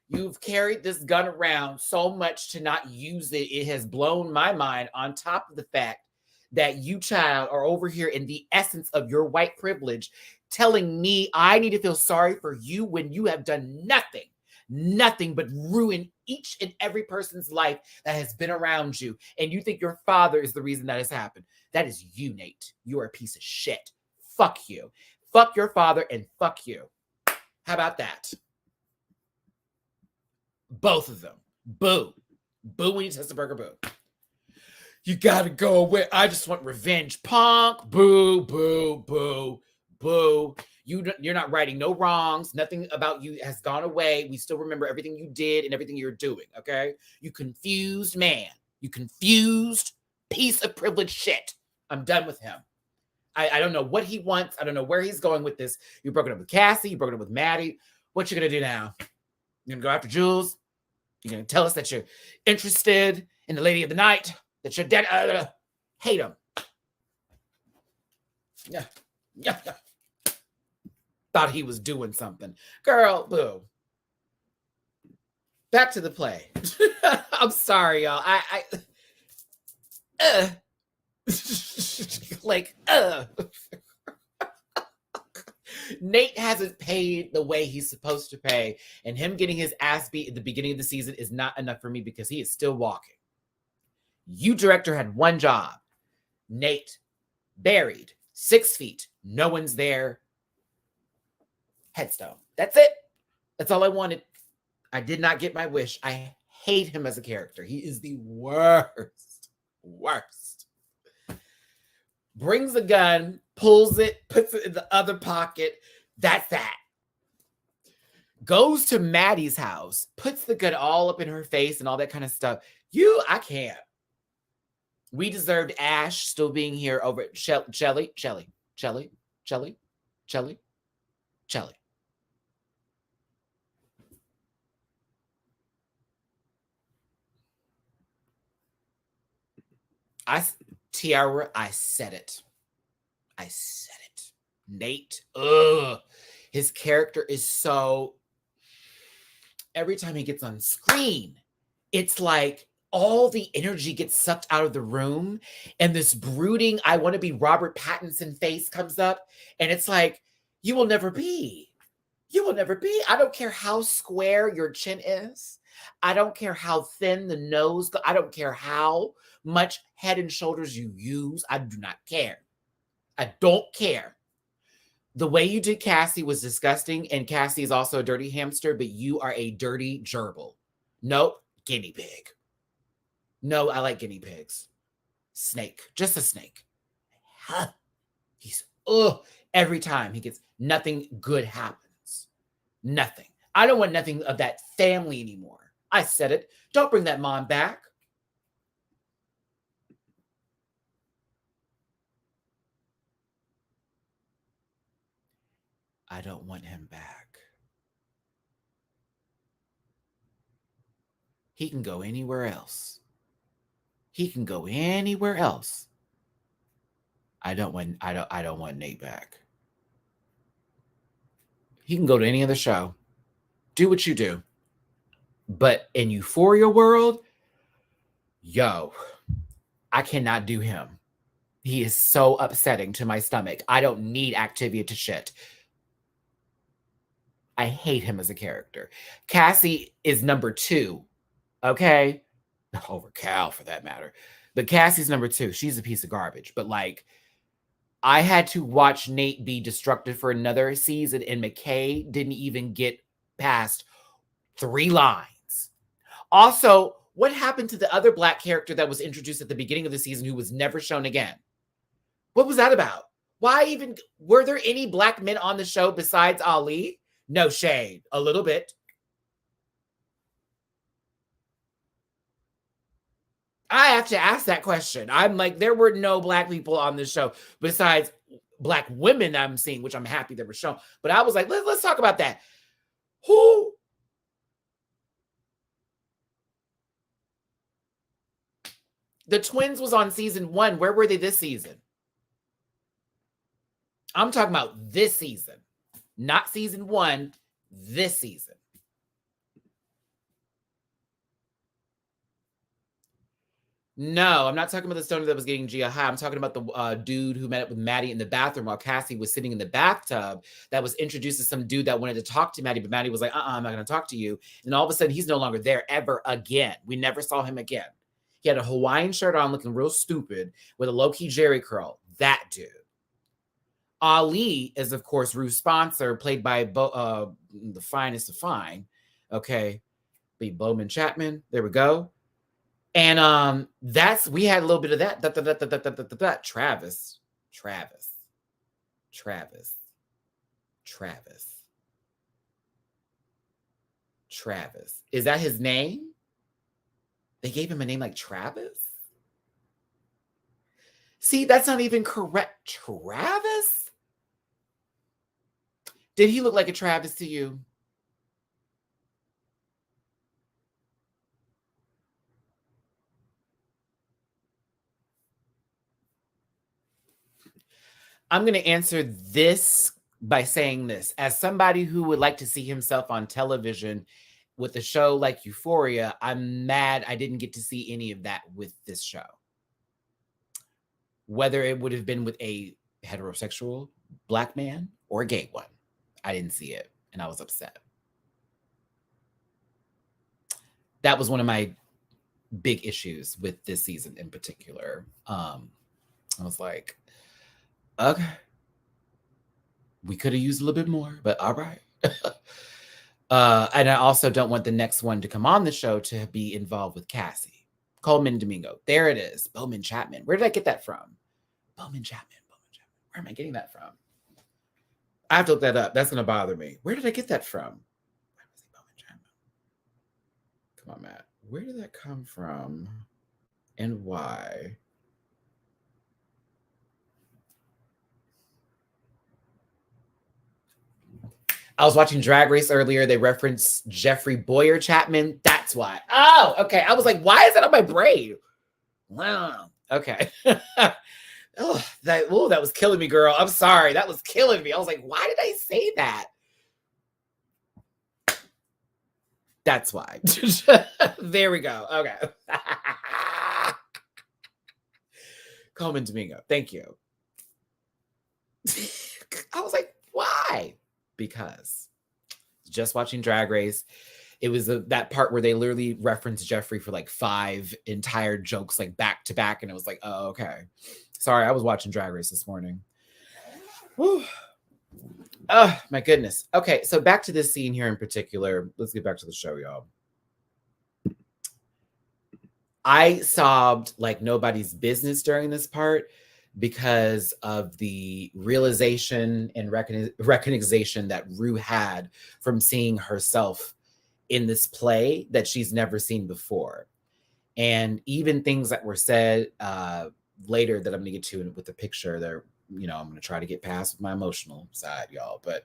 You've carried this gun around so much to not use it. It has blown my mind, on top of the fact that you, child, are over here in the essence of your white privilege telling me I need to feel sorry for you when you have done nothing but ruin each and every person's life that has been around you. And you think your father is the reason that has happened. That is you, Nate. You are a piece of shit. Fuck you. Fuck your father and fuck you. How about that? Both of them. Boo. Boo when you test a burger, boo. You gotta go away. I just want revenge. Punk. Boo, boo, boo, boo. You're not righting no wrongs. Nothing about you has gone away. We still remember everything you did and everything you're doing, okay? You confused man. You confused piece of privileged shit. I'm done with him. I don't know what he wants. I don't know where he's going with this. You broke it up with Cassie. You broke it up with Maddie. What you gonna do now? You're gonna go after Jules? You're gonna tell us that you're interested in the lady of the night? That you're dead? Hate him. Yeah. Thought he was doing something. Girl, boo. Back to the play. I'm sorry, y'all. Nate hasn't paid the way he's supposed to pay, and him getting his ass beat at the beginning of the season is not enough for me because he is still walking. You, director, had one job. Nate, buried, 6 feet. No one's there. Headstone. That's it. That's all I wanted. I did not get my wish. I hate him as a character. He is the worst. Worst. Brings a gun, pulls it, puts it in the other pocket. That's that. Goes to Maddie's house, puts the gun all up in her face and all that kind of stuff. I can't. We deserved Ash still being here over at Shelly. Tiara, I said it. Nate, his character is so, every time he gets on screen, it's like all the energy gets sucked out of the room and this brooding, I want to be Robert Pattinson face comes up and it's like, you will never be. I don't care how square your chin is. I don't care how thin the nose. I don't care how much head and shoulders you use. I do not care. I don't care. The way you did Cassie was disgusting, and Cassie is also a dirty hamster, but you are a dirty gerbil. Nope, guinea pig. No, I like guinea pigs. Snake, just a snake. Huh. He's, every time he gets, nothing good happens. Nothing. I don't want nothing of that family anymore. I said it. Don't bring that mom back. I don't want him back. He can go anywhere else. I don't want Nate back. He can go to any other show. Do what you do. But in Euphoria world, I cannot do him. He is so upsetting to my stomach. I don't need Activia to shit. I hate him as a character. Cassie is number 2, okay? Over Cal, for that matter. But Cassie's number 2. She's a piece of garbage. But, like, I had to watch Nate be destructive for another season, and McKay didn't even get past 3 lines. Also, what happened to the other Black character that was introduced at the beginning of the season who was never shown again? What was that about? Why even, were there any Black men on the show besides Ali? No shade, a little bit. I have to ask that question. I'm like, there were no Black people on this show besides Black women I'm seeing, which I'm happy they were shown. But I was like, let's talk about that. Who? The twins was on season 1. Where were they this season? I'm talking about this season. Not season 1, this season. No, I'm not talking about the stoner that was getting Gia high. I'm talking about the dude who met up with Maddie in the bathroom while Cassie was sitting in the bathtub that was introduced to some dude that wanted to talk to Maddie, but Maddie was like, I'm not going to talk to you. And all of a sudden, he's no longer there ever again. We never saw him again. He had a Hawaiian shirt on looking real stupid with a low-key Jerry curl. That dude. Ali is, of course, Ruth's sponsor, played by the finest of fine. Okay. Be Bowman Chapman. There we go. And we had a little bit of that. Travis. Is that his name? They gave him a name like Travis? See, that's not even correct. Travis? Did he look like a Travis to you? I'm going to answer this by saying this. As somebody who would like to see himself on television with a show like Euphoria, I'm mad I didn't get to see any of that with this show. Whether it would have been with a heterosexual Black man or a gay one, I didn't see it, and I was upset. That was one of my big issues with this season in particular. I was like, okay, we could have used a little bit more, but all right. And I also don't want the next one to come on the show to be involved with Cassie. Coleman Domingo. There it is. Bowman Chapman. Where did I get that from? Bowman Chapman. Where am I getting that from? I have to look that up. That's going to bother me. Where did I get that from? Where was Bowman Chapman? Come on, Matt. Where did that come from and why? I was watching Drag Race earlier. They referenced Jeffrey Boyer Chapman. That's why. Oh, okay. I was like, why is that on my brain? Wow. Okay. That was killing me, girl. I'm sorry. That was killing me. I was like, why did I say that? That's why. There we go. Okay. Coleman Domingo. Thank you. I was like, why? Because just watching Drag Race, it was that part where they literally referenced Jeffrey for like 5 entire jokes, like back to back. And it was like, oh, okay. Sorry, I was watching Drag Race this morning. Whew. Oh, my goodness. Okay, so back to this scene here in particular. Let's get back to the show, y'all. I sobbed like nobody's business during this part because of the realization and recognition that Rue had from seeing herself in this play that she's never seen before. And even things that were said later that I'm going to get to with the picture there, I'm going to try to get past with my emotional side, y'all. But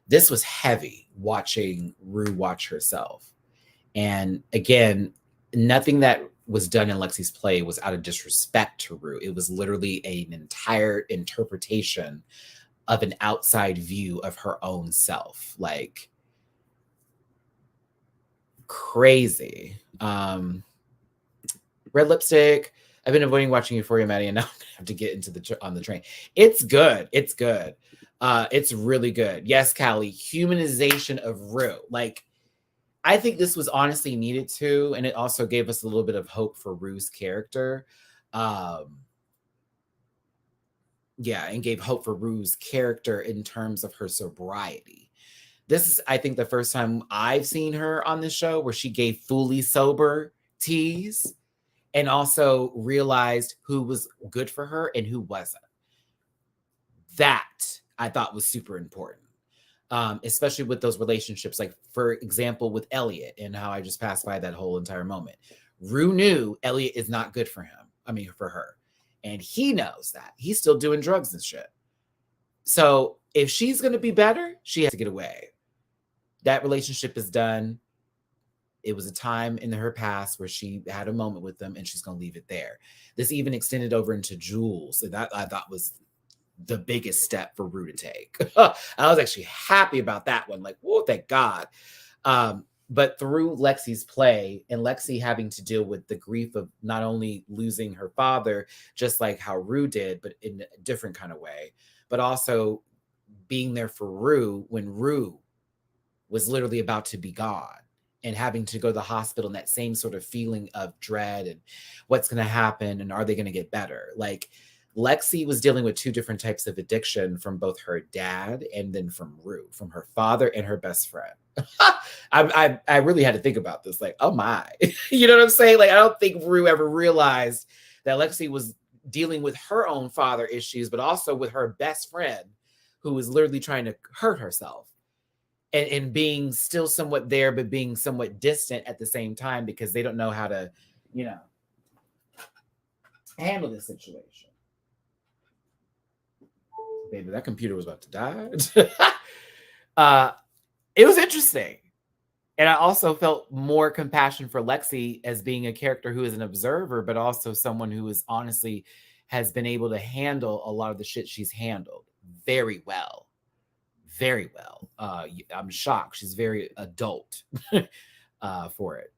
this was heavy watching Rue watch herself. And again, nothing that was done in Lexi's play was out of disrespect to Rue. It was literally an entire interpretation of an outside view of her own self. Like, crazy. Red lipstick. I've been avoiding watching Euphoria, Maddie, and now I have to get into on the train. It's good. It's good. It's really good. Yes, Callie. Humanization of Rue. Like, I think this was honestly needed too, and it also gave us a little bit of hope for Rue's character. And gave hope for Rue's character in terms of her sobriety. This is, I think, the first time I've seen her on the show where she gave fully sober teas and also realized who was good for her and who wasn't. That I thought was super important. Especially with those relationships, like for example, with Elliot and how I just passed by that whole entire moment. Rue knew Elliot is not good for him. I mean, for her. And he knows that. He's still doing drugs and shit. So if she's going to be better, she has to get away. That relationship is done. It was a time in her past where she had a moment with them and she's going to leave it there. This even extended over into Jules. And that I thought was the biggest step for Rue to take. I was actually happy about that one. Like, whoa, thank God. But through Lexi's play and Lexi having to deal with the grief of not only losing her father, just like how Rue did, but in a different kind of way, but also being there for Rue when Rue was literally about to be gone and having to go to the hospital and that same sort of feeling of dread and what's going to happen and are they going to get better? Like, Lexi was dealing with two different types of addiction from both her dad and then from Rue, from her father and her best friend. I really had to think about this. Like, oh my, you know what I'm saying? Like, I don't think Rue ever realized that Lexi was dealing with her own father issues, but also with her best friend who was literally trying to hurt herself and being still somewhat there, but being somewhat distant at the same time because they don't know how to, you know, handle the situation. Baby, that computer was about to die. It was interesting. And I also felt more compassion for Lexi as being a character who is an observer, but also someone who is honestly has been able to handle a lot of the shit she's handled very well. Very well. I'm shocked. She's very adult for it.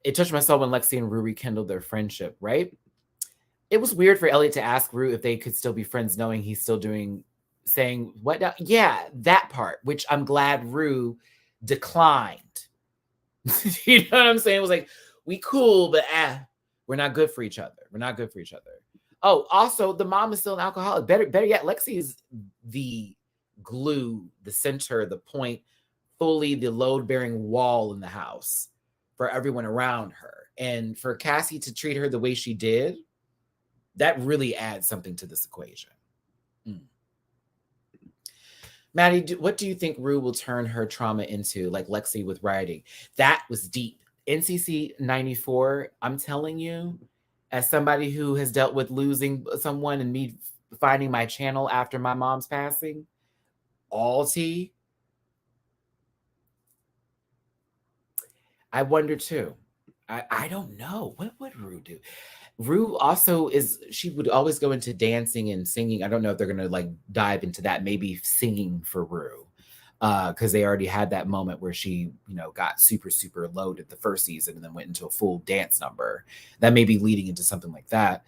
It touched my soul when Lexi and Rue rekindled their friendship, right? It was weird for Elliot to ask Rue if they could still be friends, knowing he's still saying what now? Yeah, that part, which I'm glad Rue declined. You know what I'm saying? It was like, we cool, but we're not good for each other. We're not good for each other. Oh, also, the mom is still an alcoholic. Better yet, Lexi is the glue, the center, the point, fully the load-bearing wall in the house for everyone around her. And for Cassie to treat her the way she did, that really adds something to this equation. Maddie, what do you think Rue will turn her trauma into, like Lexi with writing? That was deep. NCC 94, I'm telling you, as somebody who has dealt with losing someone and me finding my channel after my mom's passing, all tea. I wonder too. I don't know. What would Rue do? Rue also she would always go into dancing and singing. I don't know if they're going to like dive into that, maybe singing for Rue. Because they already had that moment where she, you know, got super, super loaded the first season and then went into a full dance number. That may be leading into something like that.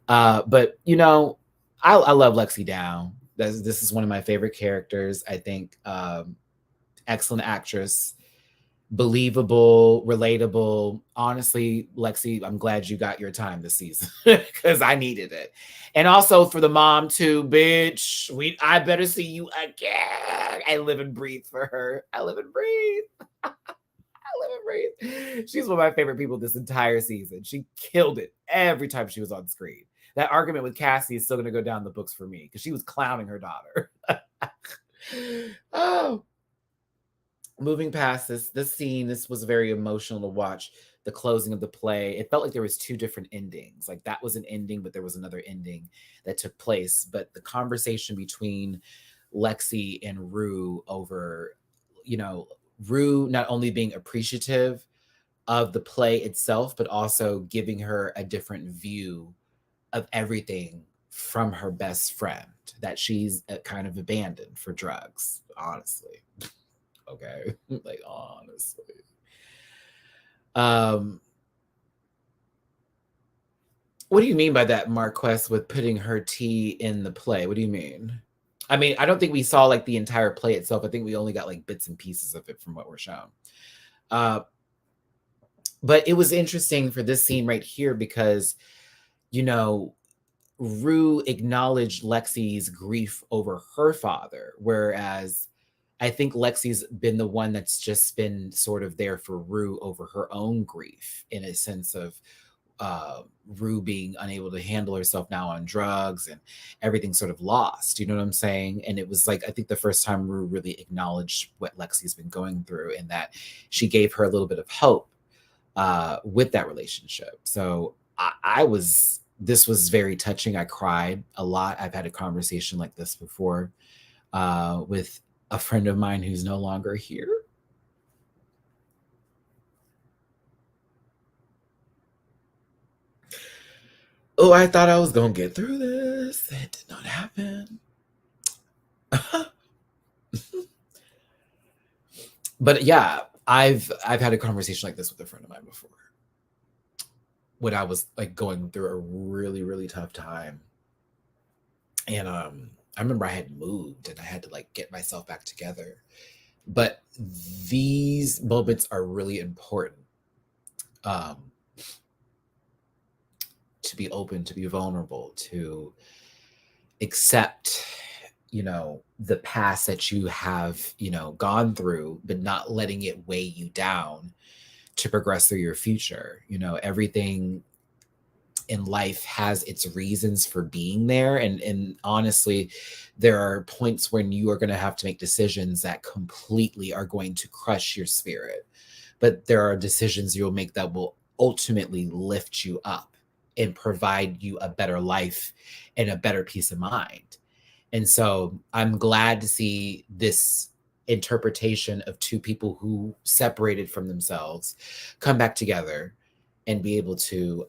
But, you know, I love Lexi Down. This is one of my favorite characters. I think excellent actress, believable, relatable. Honestly, Lexi, I'm glad you got your time this season because I needed it. And also for the mom too, bitch. I better see you again. I live and breathe for her. I live and breathe. I live and breathe. She's one of my favorite people this entire season. She killed it every time she was on screen. That argument with Cassie is still going to go down the books for me because she was clowning her daughter. Oh. Moving past this scene, this was very emotional to watch. The closing of the play, it felt like there was two different endings. Like that was an ending, but there was another ending that took place. But the conversation between Lexi and Rue over, you know, Rue not only being appreciative of the play itself, but also giving her a different view of everything from her best friend that she's kind of abandoned for drugs, honestly. Okay, like honestly. What do you mean by that, Marquess, with putting her tea in the play? What do you mean? I mean, I don't think we saw like the entire play itself. I think we only got like bits and pieces of it from what we're shown. But it was interesting for this scene right here because, you know, Rue acknowledged Lexi's grief over her father, whereas I think Lexi's been the one that's just been sort of there for Rue over her own grief, in a sense of Rue being unable to handle herself now on drugs and everything sort of lost. You know what I'm saying? And it was like, I think the first time Rue really acknowledged what Lexi's been going through and that she gave her a little bit of hope with that relationship. So this was very touching. I cried a lot. I've had a conversation like this before with a friend of mine who's no longer here. Oh, I thought I was going to get through this. It did not happen. But yeah, I've had a conversation like this with a friend of mine before when I was like going through a really, really tough time. And I remember I had moved and I had to like get myself back together. But these moments are really important. To be open, to be vulnerable, to accept, the past that you have, gone through, but not letting it weigh you down to progress through your future. Everything in life has its reasons for being there. And honestly, there are points when you are going to have to make decisions that completely are going to crush your spirit. But there are decisions you'll make that will ultimately lift you up and provide you a better life and a better peace of mind. And so I'm glad to see this interpretation of two people who separated from themselves come back together and be able to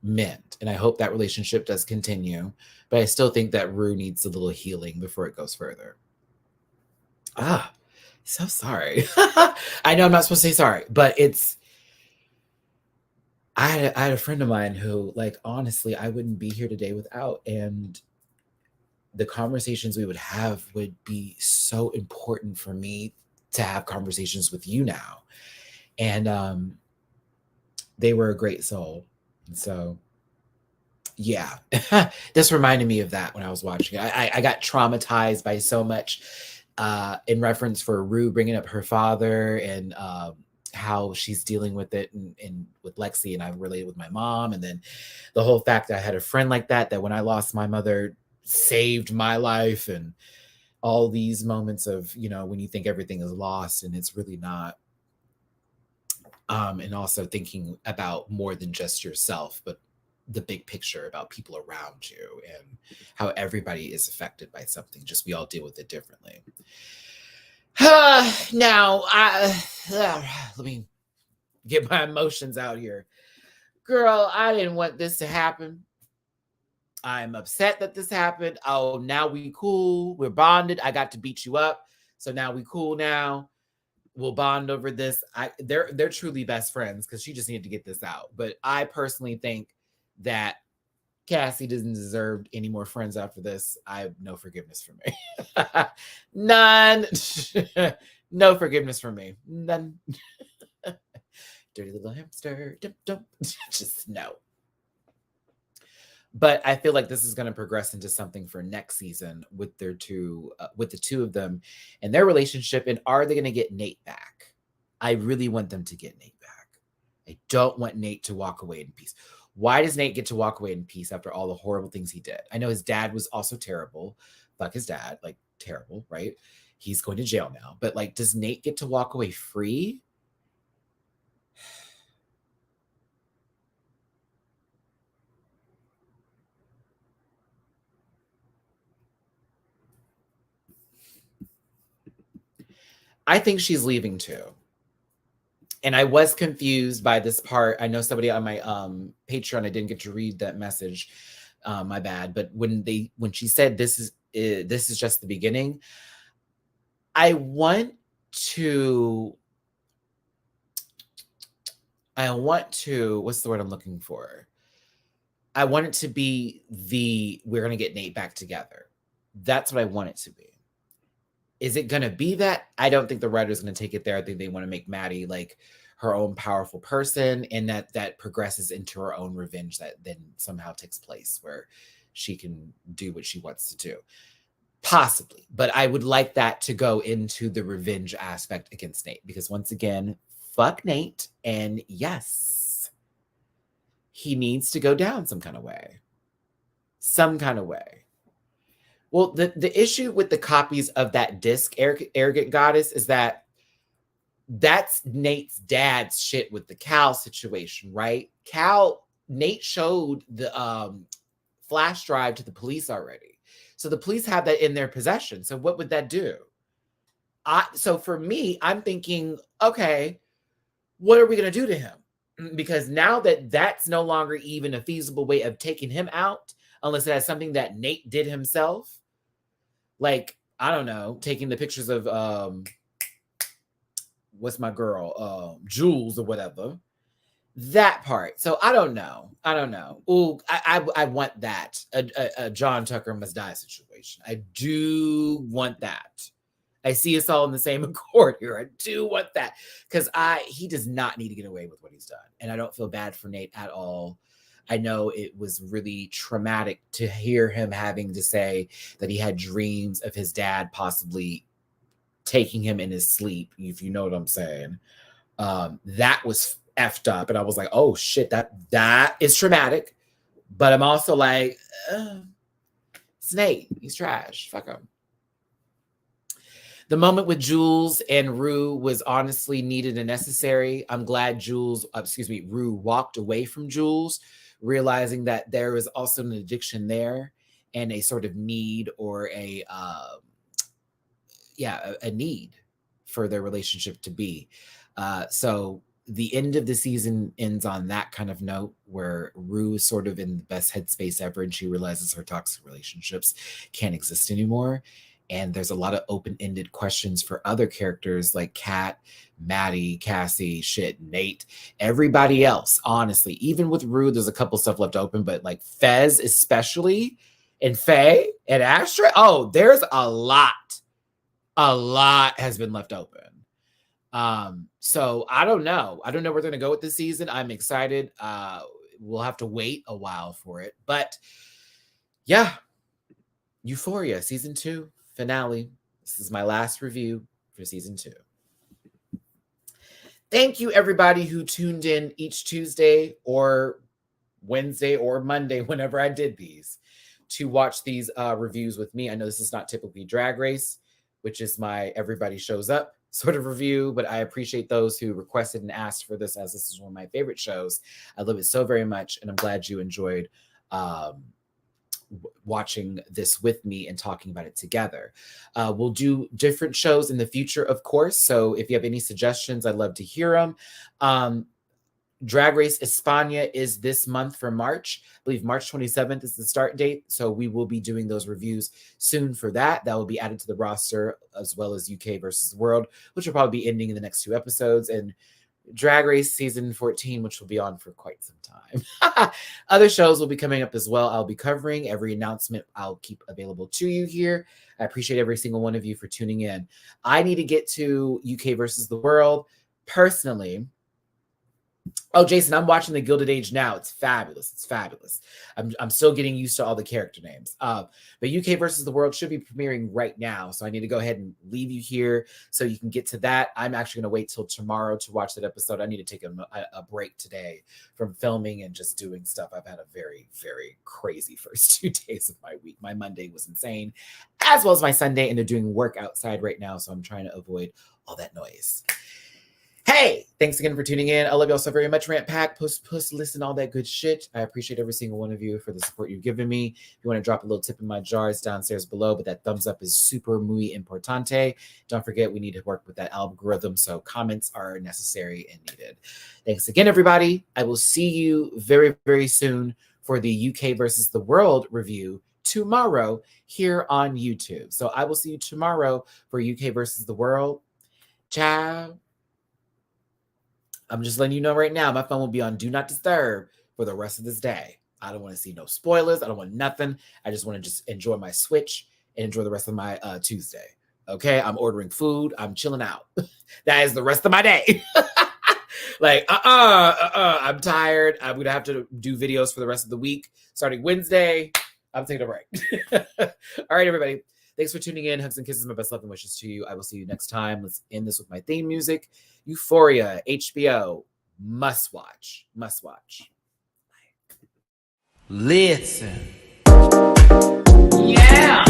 mend. And I hope that relationship does continue. But I still think that Rue needs a little healing before it goes further. So sorry. I know I'm not supposed to say sorry, but I had a friend of mine who, like, honestly, I wouldn't be here today without. And the conversations we would have would be so important for me to have conversations with you now. And they were a great soul. And so, yeah, this reminded me of that when I was watching it. I got traumatized by so much in reference for Rue bringing up her father and how she's dealing with it and with Lexi, and I related with my mom. And then the whole fact that I had a friend like that when I lost my mother saved my life, and all these moments of, when you think everything is lost and it's really not. And also thinking about more than just yourself, but the big picture about people around you and how everybody is affected by something. Just we all deal with it differently. Now, let me get my emotions out here. Girl, I didn't want this to happen. I'm upset that this happened. Oh, now we cool. We're bonded. I got to beat you up. So now we cool now. We'll bond over this. They're truly best friends because she just needed to get this out. But I personally think that Cassie doesn't deserve any more friends after this. I have no forgiveness for me. None. No forgiveness for me. None. Dirty little hamster. Don't. Just no. But I feel like this is going to progress into something for next season with the two of them and their relationship. And are they going to get Nate back? I really want them to get Nate back. I don't want Nate to walk away in peace. Why does Nate get to walk away in peace after all the horrible things he did? I know his dad was also terrible. Fuck his dad, like terrible, right? He's going to jail now. But like, does Nate get to walk away free? I think she's leaving too. And I was confused by this part. I know somebody on my Patreon, I didn't get to read that message. My bad. But when she said this is just the beginning, I want to, what's the word I'm looking for? I want it to be we're going to get Nate back together. That's what I want it to be. Is it going to be that? I don't think the writer's going to take it there. I think they want to make Maddie like her own powerful person, and that progresses into her own revenge that then somehow takes place where she can do what she wants to do. Possibly. But I would like that to go into the revenge aspect against Nate, because once again, fuck Nate. And yes, he needs to go down some kind of way. Some kind of way. Well, the issue with the copies of that disc, Arrogant Goddess, is that that's Nate's dad's shit with the Cal situation, right? Nate showed the flash drive to the police already. So the police have that in their possession. So what would that do? So for me, I'm thinking, okay, what are we going to do to him? Because now that's no longer even a feasible way of taking him out, unless it has something that Nate did himself. Like, I don't know, taking the pictures of what's my girl, Jules or whatever. That part. So I don't know. Ooh, I want that. A John Tucker must die situation. I do want that. I see us all in the same accord here. I do want that. Because he does not need to get away with what he's done. And I don't feel bad for Nate at all. I know it was really traumatic to hear him having to say that he had dreams of his dad possibly taking him in his sleep, if you know what I'm saying. That was effed up. And I was like, oh shit, that is traumatic. But I'm also like, Snake, he's trash. Fuck him. The moment with Jules and Rue was honestly needed and necessary. I'm glad Rue walked away from Jules, realizing that there was also an addiction there and a sort of need or a need for their relationship to be. So the end of the season ends on that kind of note where Rue is sort of in the best headspace ever, and she realizes her toxic relationships can't exist anymore. And there's a lot of open-ended questions for other characters like Kat, Maddie, Cassie, Nate, everybody else, honestly. Even with Rue, there's a couple stuff left open, but like Fez especially, and Faye, and Ashtray, oh, there's a lot. A lot has been left open. So I don't know. I don't know where they're going to go with this season. I'm excited. We'll have to wait a while for it. But yeah, Euphoria season 2 finale. This is my last review for season 2. Thank you, everybody who tuned in each Tuesday or Wednesday or Monday, whenever I did these, to watch these reviews with me. I know this is not typically Drag Race, which is my everybody shows up sort of review, but I appreciate those who requested and asked for this, as this is one of my favorite shows. I love it so very much, and I'm glad you enjoyed watching this with me and talking about it together. We'll do different shows in the future, of course, so if you have any suggestions, I'd love to hear them. Drag Race España is this month for March. I believe March 27th is the start date. So we will be doing those reviews soon for that. That will be added to the roster, as well as UK versus the World, which will probably be ending in the next 2 episodes. And Drag Race season 14, which will be on for quite some time. Other shows will be coming up as well. I'll be covering every announcement. I'll keep available to you here. I appreciate every single one of you for tuning in. I need to get to UK versus the World personally. Oh, Jason, I'm watching The Gilded Age now. It's fabulous. It's fabulous. I'm still getting used to all the character names. But UK versus the World should be premiering right now. So I need to go ahead and leave you here so you can get to that. I'm actually going to wait till tomorrow to watch that episode. I need to take a break today from filming and just doing stuff. I've had a very, very crazy first 2 days of my week. My Monday was insane, as well as my Sunday. And they're doing work outside right now. So I'm trying to avoid all that noise. Hey, thanks again for tuning in. I love y'all so very much. Rant Pack, puss, listen, all that good shit. I appreciate every single one of you for the support you've given me. If you want to drop a little tip in my jar, it's downstairs below, but that thumbs up is super muy importante. Don't forget, we need to work with that algorithm, so comments are necessary and needed. Thanks again, everybody. I will see you very, very soon for the UK versus the World review tomorrow here on YouTube. So I will see you tomorrow for UK versus the World. Ciao. I'm just letting you know right now, my phone will be on Do Not Disturb for the rest of this day. I don't want to see no spoilers. I don't want nothing. I just want to just enjoy my Switch and enjoy the rest of my Tuesday. Okay? I'm ordering food. I'm chilling out. That is the rest of my day. Like, I'm tired. I'm going to have to do videos for the rest of the week. Starting Wednesday, I'm taking a break. All right, everybody. Thanks for tuning in. Hugs and kisses. My best love and wishes to you. I will see you next time. Let's end this with my theme music. Euphoria, HBO. Must watch. Must watch. Listen. Yeah.